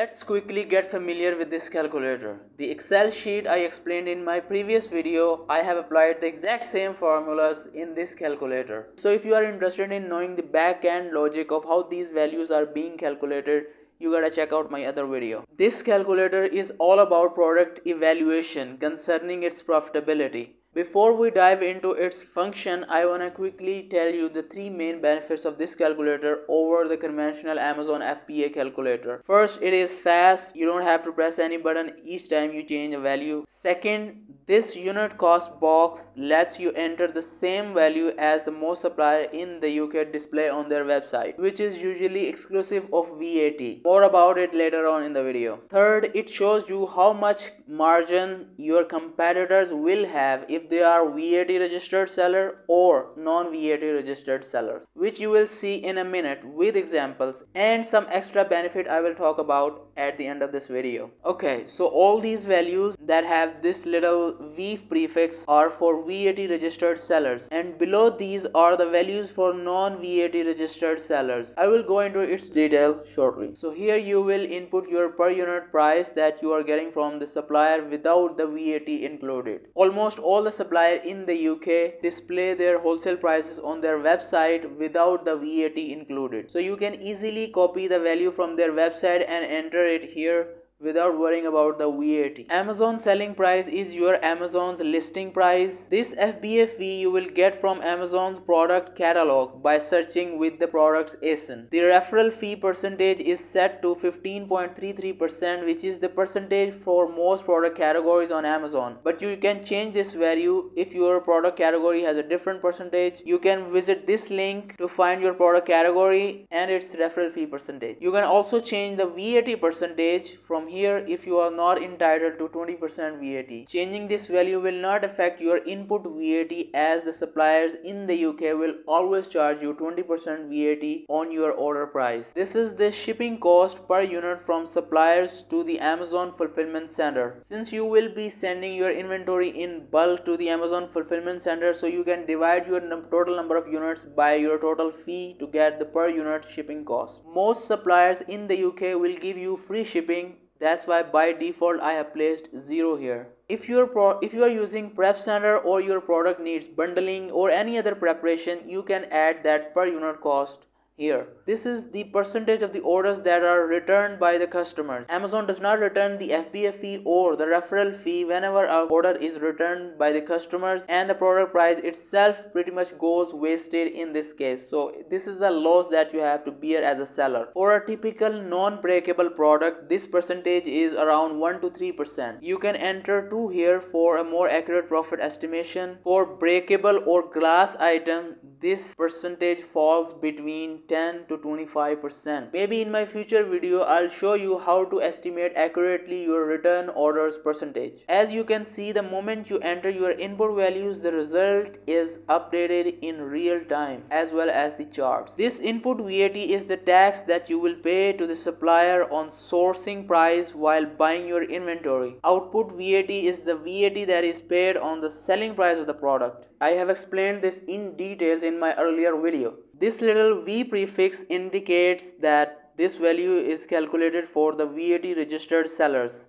Let's quickly get familiar with this calculator. The Excel sheet I explained in my previous video, I have applied the exact same formulas in this calculator. So if you are interested in knowing the back-end logic of how these values are being calculated, you gotta check out my other video. This calculator is all about product evaluation concerning its profitability. Before we dive into its function, I want to quickly tell you the three main benefits of this calculator over the conventional Amazon FBA calculator. First, it is fast. You don't have to press any button each time you change a value. Second, this unit cost box lets you enter the same value as the most supplier in the UK display on their website, which is usually exclusive of VAT. More about it later on in the video. Third, it shows you how much margin your competitors will have if they are VAT registered seller or non-VAT registered sellers, which you will see in a minute with examples and some extra benefit I will talk about at the end of this video. Okay, so all these values that have this little V prefix are for VAT registered sellers, and below these are the values for non-VAT registered sellers. I will go into its detail shortly. So here you will input your per unit price that you are getting from the supplier without the VAT included. Almost all the suppliers in the UK display their wholesale prices on their website without the VAT included. So you can easily copy the value from their website and enter it here without worrying about the VAT. Amazon selling price is your Amazon's listing price. This FBA fee you will get from Amazon's product catalog by searching with the product's ASIN. The referral fee percentage is set to 15.33%, which is the percentage for most product categories on Amazon. But you can change this value if your product category has a different percentage. You can visit this link to find your product category and its referral fee percentage. You can also change the VAT percentage from here if you are not entitled to 20% VAT. Changing this value will not affect your input VAT, as the suppliers in the UK will always charge you 20% VAT on your order price. This is the shipping cost per unit from suppliers to the Amazon fulfillment center. Since you will be sending your inventory in bulk to the Amazon fulfillment center, so you can divide your total number of units by your total fee to get the per unit shipping cost. Most suppliers in the UK will give you free shipping. That's why by default I have placed 0 here. If you are using prep center or your product needs bundling or any other preparation, you can add that per unit cost here. This is the percentage of the orders that are returned by the customers. Amazon does not return the FBA fee or the referral fee whenever our order is returned by the customers, and the product price itself pretty much goes wasted in this case. So this is the loss that you have to bear as a seller. For a typical non-breakable product, this percentage is around 1 to 3%. You can enter 2 here for a more accurate profit estimation. For breakable or glass item, this percentage falls between 10 to 25%. Maybe in my future video I'll show you how to estimate accurately your return orders percentage. As you can see, the moment you enter your input values, the result is updated in real time as well as the charts. This input VAT is the tax that you will pay to the supplier on sourcing price while buying your inventory. Output VAT is the VAT that is paid on the selling price of the product. I have explained this in details in my earlier video. This little V prefix indicates that this value is calculated for the VAT registered sellers,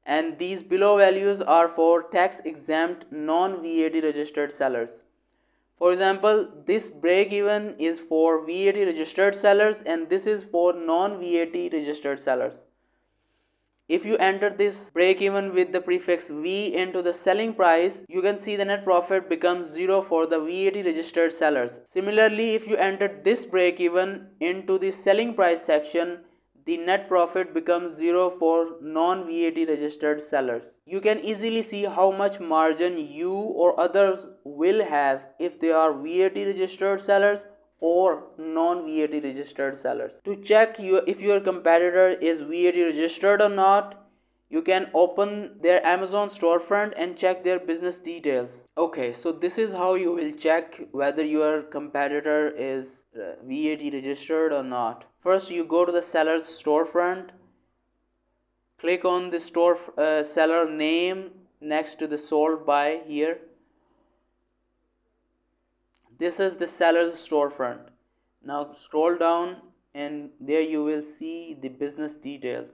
and these below values are for tax exempt non-VAT registered sellers. For example, this break even is for VAT registered sellers and this is for non-VAT registered sellers. If you enter this break even with the prefix V into the selling price, you can see the net profit becomes 0 for the VAT registered sellers. Similarly, if you enter this break even into the selling price section, the net profit becomes 0 for non-VAT registered sellers. You can easily see how much margin you or others will have if they are VAT registered sellers or non-VAT registered sellers. To check if your competitor is VAT registered or not, you can open their Amazon storefront and check their business details. Okay, so this is how you will check whether your competitor is VAT registered or not. First, you go to the seller's storefront, click on the seller name next to the sold by here. This is the seller's storefront. Now scroll down and there you will see the business details.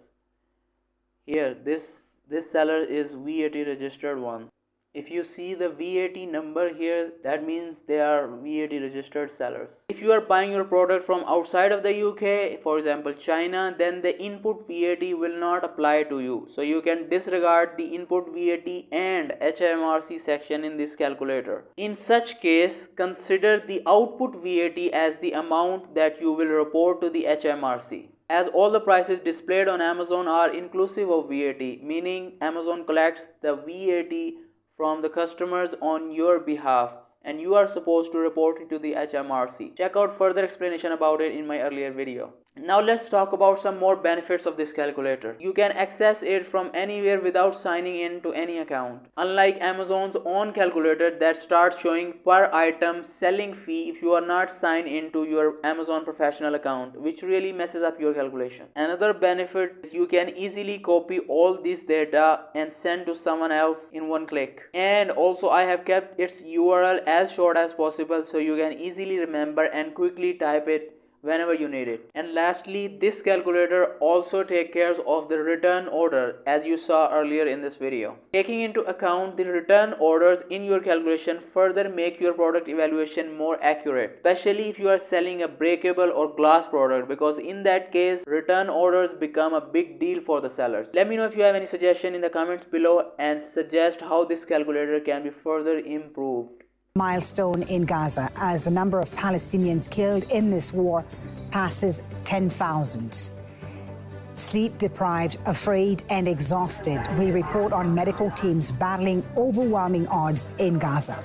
Here, this seller is VAT registered one. If you see the VAT number here, that means they are VAT registered sellers. If you are buying your product from outside of the UK, for example China, then the input VAT will not apply to you. So you can disregard the input VAT and HMRC section in this calculator. In such case, consider the output VAT as the amount that you will report to the HMRC. As all the prices displayed on Amazon are inclusive of VAT, meaning Amazon collects the VAT from the customers on your behalf, and you are supposed to report it to the HMRC. Check out further explanation about it in my earlier video. Now let's talk about some more benefits of this calculator. You can access it from anywhere without signing in to any account. Unlike Amazon's own calculator that starts showing per item selling fee if you are not signed into your Amazon professional account, which really messes up your calculation. Another benefit is you can easily copy all this data and send to someone else in one click. And also I have kept its URL as short as possible so you can easily remember and quickly type it whenever you need it. And lastly, this calculator also takes care of the return order, as you saw earlier in this video. Taking into account the return orders in your calculation further make your product evaluation more accurate, especially if you are selling a breakable or glass product, because in that case return orders become a big deal for the sellers. Let me know if you have any suggestion in the comments below and suggest how this calculator can be further improved. Milestone in Gaza as the number of Palestinians killed in this war passes 10,000. Sleep deprived, afraid and exhausted, we report on medical teams battling overwhelming odds in Gaza.